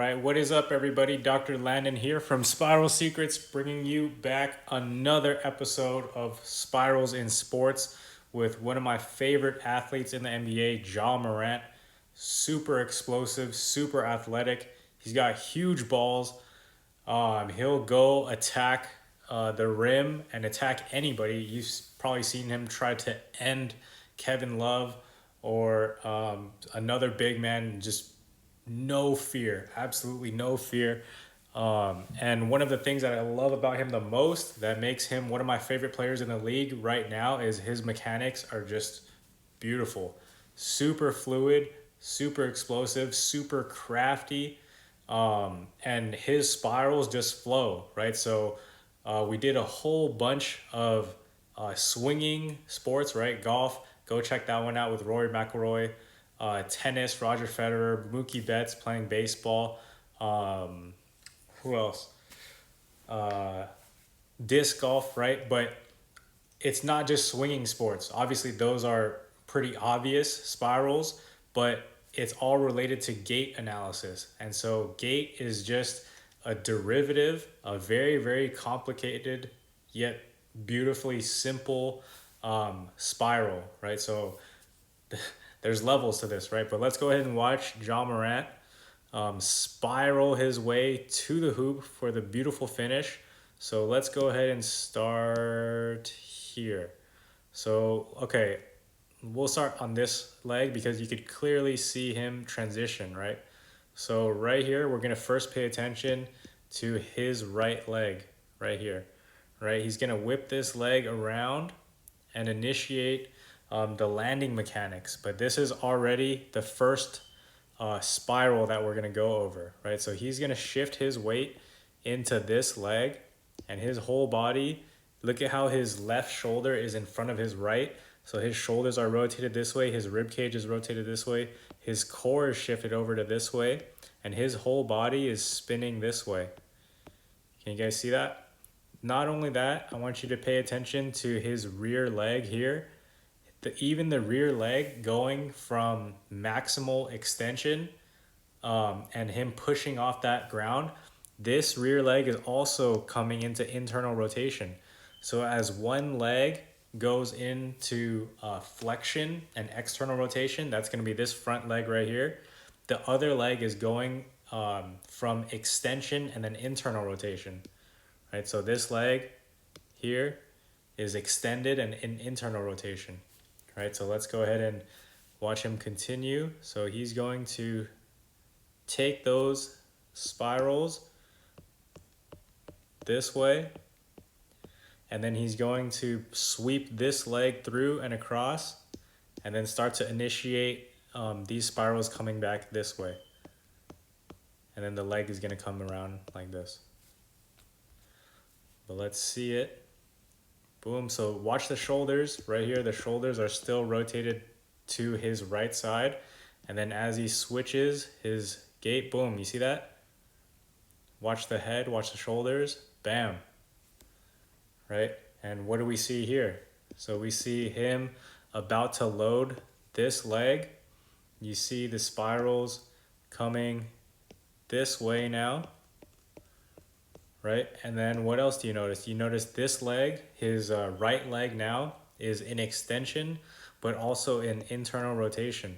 right, what is up, everybody? Dr. Landon here from Spiral Secrets, bringing you back another episode of Spirals in Sports with one of my favorite athletes in the NBA, Morant. Super explosive, super athletic. He's got huge balls. He'll go attack the rim and attack anybody. You've probably seen him try to end Kevin Love or another big man, just no fear, absolutely no fear. And one of the things that I love about him the most that makes him one of my favorite players in the league right now is his mechanics are just beautiful. Super fluid, super explosive, super crafty. And his spirals just flow, right? So we did a whole bunch of swinging sports, right? Golf, go check that one out with Rory McIlroy. Tennis, Roger Federer, Mookie Betts playing baseball. Who else? Uh, Disc golf, right? But it's not just swinging sports. Obviously, those are pretty obvious spirals, but it's all related to gait analysis. And so, gait is just a derivative, a very, very complicated yet beautifully simple spiral, right? So, there's levels to this, right? But let's go ahead and watch John Morant spiral his way to the hoop for the beautiful finish. So let's go ahead and start here. So, okay, we'll start on this leg because you could clearly see him transition, right? So right here, we're gonna first pay attention to his right leg right here, right? He's gonna whip this leg around and initiate the landing mechanics. But this is already the first spiral that we're going to go over, right? So he's going to shift his weight into this leg and his whole body. Look at how his left shoulder is in front of his right. So his shoulders are rotated this way. His rib cage is rotated this way. His core is shifted over to this way. And his whole body is spinning this way. Can you guys see that? Not only that, I want you to pay attention to his rear leg here. Even the rear leg going from maximal extension and him pushing off that ground, this rear leg is also coming into internal rotation. So as one leg goes into flexion and external rotation, that's going to be this front leg right here. The other leg is going from extension and then internal rotation, right? So this leg here is extended and in internal rotation. Right, so let's go ahead and watch him continue. So he's going to take those spirals this way, and then he's going to sweep this leg through and across, and then start to initiate these spirals coming back this way. And then the leg is going to come around like this. But let's see it. Boom. So watch the shoulders right here. The shoulders are still rotated to his right side. And then as he switches his gait, boom, you see that? Watch the head, watch the shoulders, bam. Right? And what do we see here? So we see him about to load this leg. You see the spirals coming this way now. Right? And then what else do you notice? You notice this leg, his right leg now is in extension, but also in internal rotation,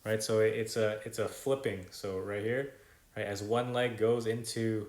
right? So it's a flipping. So right here, right, as one leg goes into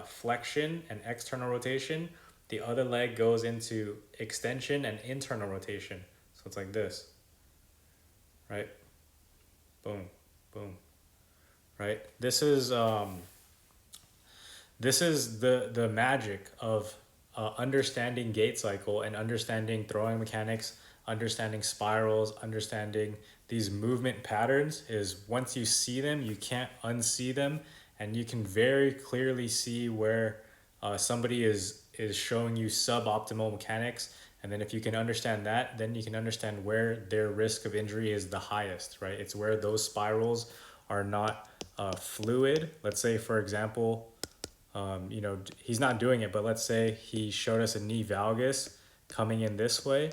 flexion and external rotation, the other leg goes into extension and internal rotation. So it's like this, right? Boom, boom, right? This is the magic of understanding gait cycle and understanding throwing mechanics, understanding spirals, understanding these movement patterns. Is once you see them, you can't unsee them, and you can very clearly see where somebody is showing you suboptimal mechanics. And then if you can understand that, then you can understand where their risk of injury is the highest, right? It's where those spirals are not fluid. Let's say, for example, he's not doing it, but let's say he showed us a knee valgus coming in this way,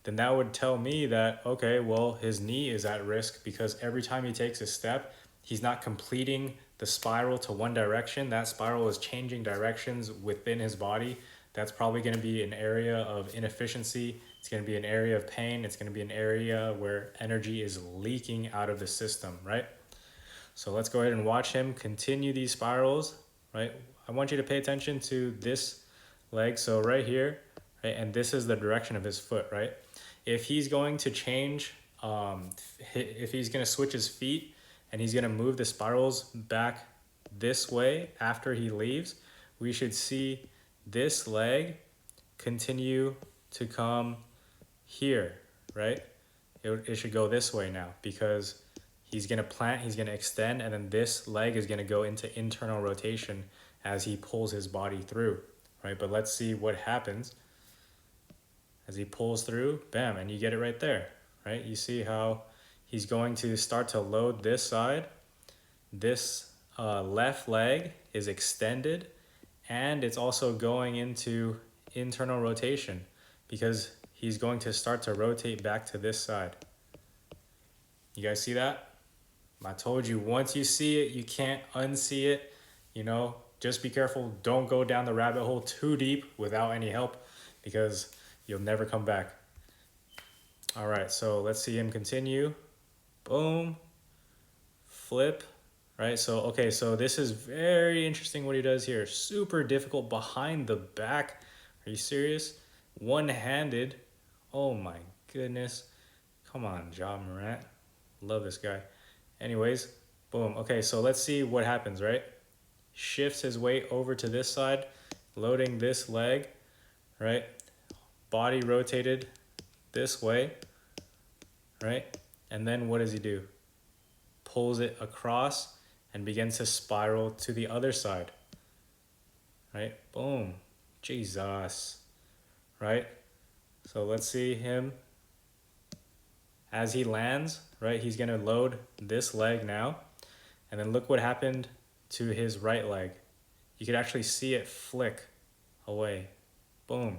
then that would tell me that, okay, well, his knee is at risk because every time he takes a step, he's not completing the spiral to one direction, that spiral is changing directions within his body. That's probably going to be an area of inefficiency. It's going to be an area of pain. It's going to be an area where energy is leaking out of the system, right? So let's go ahead and watch him continue these spirals, right? I want you to pay attention to this leg. So right here, right, and this is the direction of his foot, right? If he's going to change, if he's going to switch his feet and he's going to move the spirals back this way after he leaves, we should see this leg continue to come here, right? It should go this way now because he's going to plant, he's going to extend, and then this leg is going to go into internal rotation as he pulls his body through, right? But let's see what happens as he pulls through, bam, and you get it right there, right? You see how he's going to start to load this side. This left leg is extended, and it's also going into internal rotation because he's going to start to rotate back to this side. You guys see that? I told you, once you see it, you can't unsee it. You know, just be careful. Don't go down the rabbit hole too deep without any help because you'll never come back. All right, so let's see him continue. Boom. Flip. Right, so, okay, so this is very interesting what he does here. Super difficult behind the back. Are you serious? One-handed. Oh, my goodness. Come on, Morant. Love this guy. Anyways, boom. Okay, so let's see what happens, right? Shifts his weight over to this side, loading this leg, right? Body rotated this way, right? And then what does he do? Pulls it across and begins to spiral to the other side, right? Boom. Jesus, right? So let's see him as he lands, right? He's going to load this leg now. And then look what happened to his right leg. You could actually see it flick away. Boom,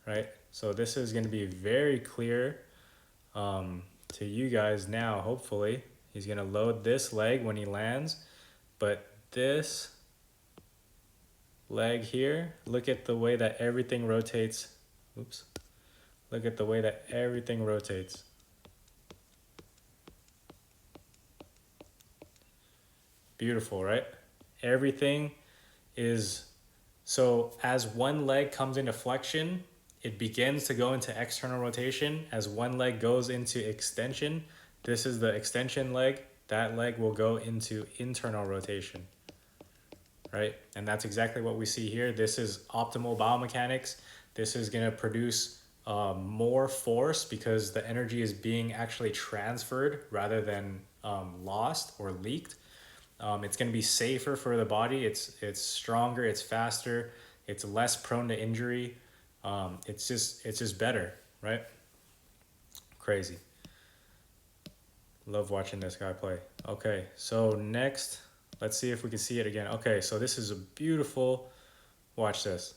right? So this is going to be very clear to you guys now, hopefully. He's going to load this leg when he lands. But this leg here, look at the way that everything rotates. Oops. Look at the way that everything rotates. Beautiful, right? Everything is, so as one leg comes into flexion, it begins to go into external rotation. As one leg goes into extension, this is the extension leg, that leg will go into internal rotation, right? And that's exactly what we see here. This is optimal biomechanics. This is going to produce more force because the energy is being actually transferred rather than lost or leaked. It's going to be safer for the body. It's stronger. It's faster. It's less prone to injury. It's just better, right? Crazy. Love watching this guy play. Okay, so next, let's see if we can see it again. Okay, so this is a beautiful. Watch this.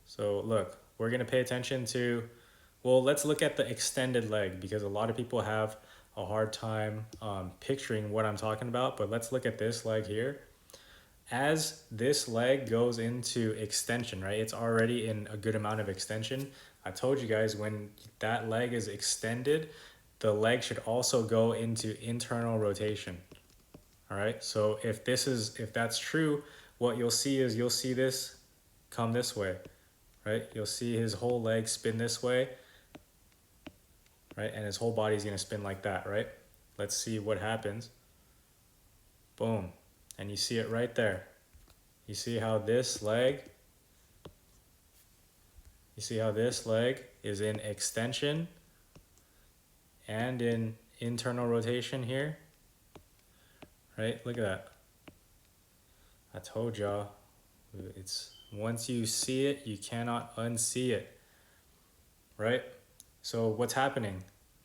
So look, we're going to pay attention to. Well, let's look at the extended leg because a lot of people have a hard time picturing what I'm talking about, but let's look at this leg here. As this leg goes into extension, right, it's already in a good amount of extension. I told you guys when that leg is extended, the leg should also go into internal rotation. All right, so if that's true, what you'll see is you'll see this come this way, right? You'll see his whole leg spin this way, right? And his whole body's gonna spin like that, right? Let's see what happens. Boom. And you see it right there. You see how this leg is in extension and in internal rotation here, right? Look at that. I told y'all, it's once you see it, you cannot unsee it, right? So what's happening?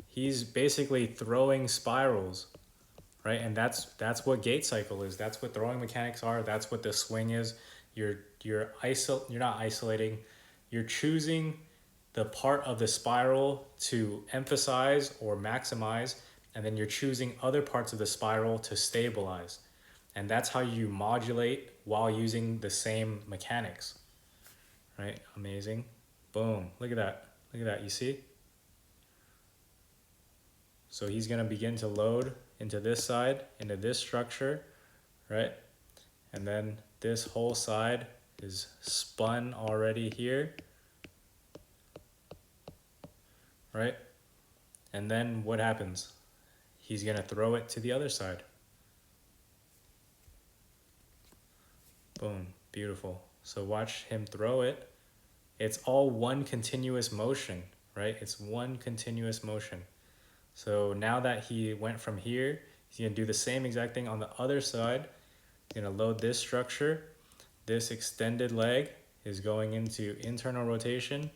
He's basically throwing spirals, right? And that's what gait cycle is. That's what throwing mechanics are. That's what the swing is. You're not isolating. You're choosing the part of the spiral to emphasize or maximize, and then you're choosing other parts of the spiral to stabilize. And that's how you modulate while using the same mechanics, right? Amazing. Boom. Look at that. Look at that. You see? So he's going to begin to load into this side, into this structure, right? And then this whole side is spun already here, right? And then what happens? He's going to throw it to the other side. Boom. Beautiful. So watch him throw it. It's all one continuous motion, right? It's one continuous motion. So now that he went from here, he's going to do the same exact thing on the other side. He's going to load this structure. This extended leg is going into internal rotation,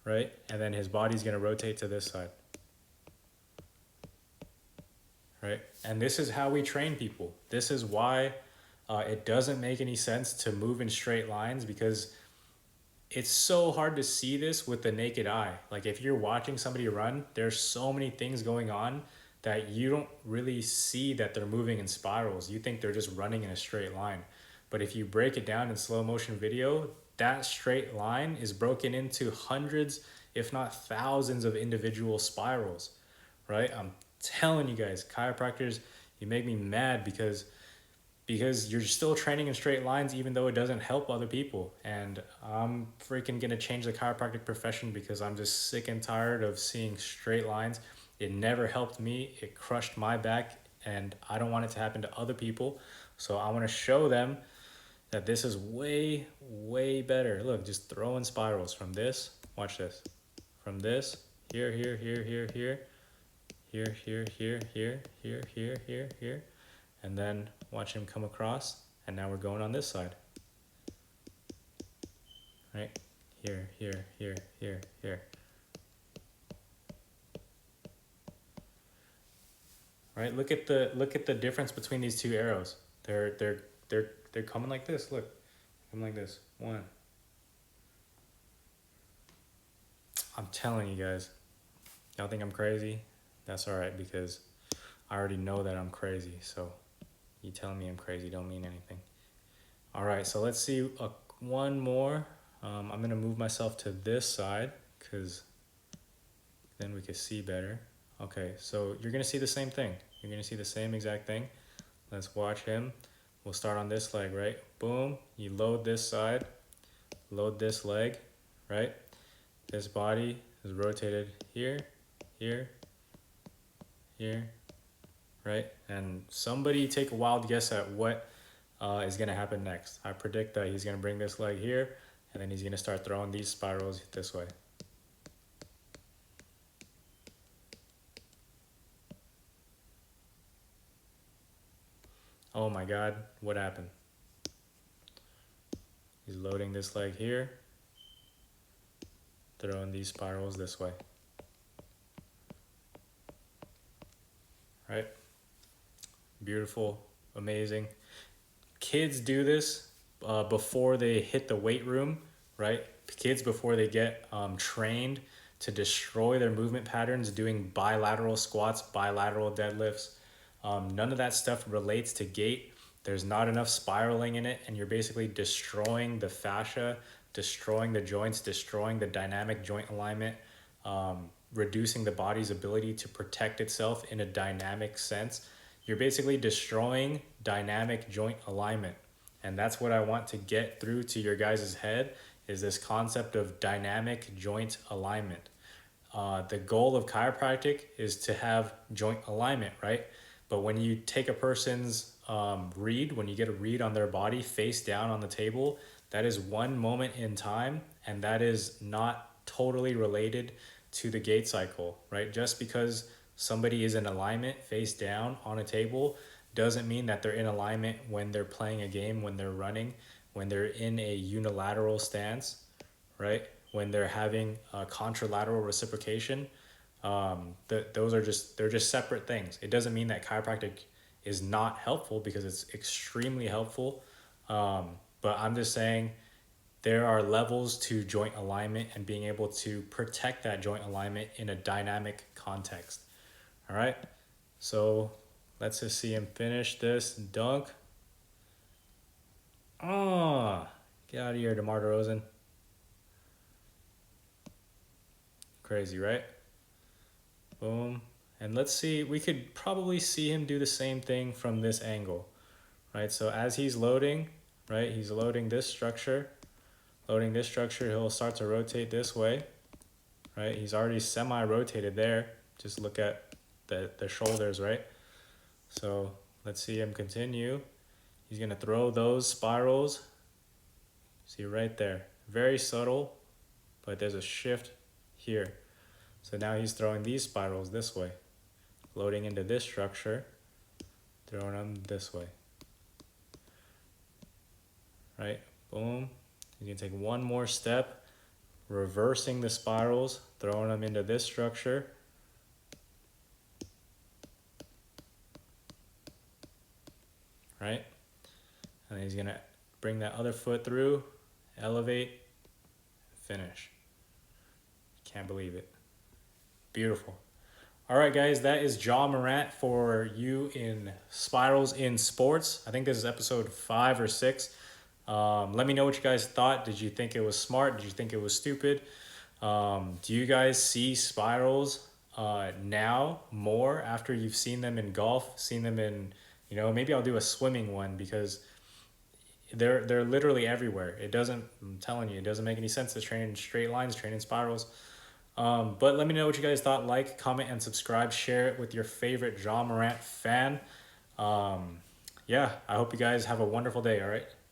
right? And then his body's going to rotate to this side, right? And this is how we train people. This is why it doesn't make any sense to move in straight lines, because it's so hard to see this with the naked eye. Like if you're watching somebody run, there's so many things going on that you don't really see that they're moving in spirals. You think they're just running in a straight line. But if you break it down in slow motion video, that straight line is broken into hundreds, if not thousands of individual spirals, right? I'm telling you guys, chiropractors, you make me mad because you're still training in straight lines even though it doesn't help other people. And I'm freaking gonna change the chiropractic profession because I'm just sick and tired of seeing straight lines. It never helped me. It crushed my back, and I don't want it to happen to other people. So I want to show them that this is way, way better. Look, just throwing spirals from this. Watch this. From this, here, here, here, here, here, here, here, here, here, here, here, here, here. And then watch him come across, and now we're going on this side. Right? Here, here, here, here, here. Right? Look at the difference between these two arrows. They're coming like this. Look. Coming like this. One. I'm telling you guys. Y'all think I'm crazy? That's alright, because I already know that I'm crazy, so you telling me I'm crazy don't mean anything. All right, so let's see one more. I'm going to move myself to this side because then we can see better. Okay, so you're going to see the same thing. You're going to see the same exact thing. Let's watch him. We'll start on this leg, right? Boom. You load this side, load this leg, right? This body is rotated here, here, here, right? And somebody take a wild guess at what is going to happen next. I predict that he's going to bring this leg here, and then he's going to start throwing these spirals this way. Oh my God, what happened? He's loading this leg here, throwing these spirals this way. Right? Beautiful, amazing. Kids do this before they hit the weight room, right? Kids, before they get trained to destroy their movement patterns, doing bilateral squats, bilateral deadlifts. None of that stuff relates to gait. There's not enough spiraling in it, and you're basically destroying the fascia, destroying the joints, destroying the dynamic joint alignment, reducing the body's ability to protect itself in a dynamic sense. You're basically destroying dynamic joint alignment. And that's what I want to get through to your guys' head, is this concept of dynamic joint alignment. The goal of chiropractic is to have joint alignment, right? But when you take a person's read, when you get a read on their body face down on the table, that is one moment in time, and that is not totally related to the gait cycle, right? Just because somebody is in alignment face down on a table doesn't mean that they're in alignment when they're playing a game, when they're running, when they're in a unilateral stance, right? When they're having a contralateral reciprocation. Those are they're just separate things. It doesn't mean that chiropractic is not helpful, because it's extremely helpful. But I'm just saying there are levels to joint alignment and being able to protect that joint alignment in a dynamic context. All right. So Let's just see him finish this dunk. Oh, get out of here, DeMar DeRozan. Crazy, right? Boom. And let's see, we could probably see him do the same thing from this angle, right? So as he's loading, right, he's loading this structure. Loading this structure, he'll start to rotate this way, right? He's already semi-rotated there. Just look at the shoulders, right? So let's see him continue. He's going to throw those spirals. See right there. Very subtle, but there's a shift here. So now he's throwing these spirals this way. Loading into this structure, throwing them this way. Right? Boom. He's going to take one more step, reversing the spirals, throwing them into this structure. Right? And he's going to bring that other foot through, elevate, finish. Can't believe it. Beautiful. All right, guys, that is Morant for you in Spirals in Sports. I think this is episode 5 or 6. Let me know what you guys thought. Did you think it was smart? Did you think it was stupid? Do you guys see spirals now more after you've seen them in golf, seen them in, maybe I'll do a swimming one because they're literally everywhere. I'm telling you, it doesn't make any sense to train in straight lines, train in spirals. But let me know what you guys thought. Like, comment, and subscribe. Share it with your favorite Morant fan. Yeah, I hope you guys have a wonderful day, all right?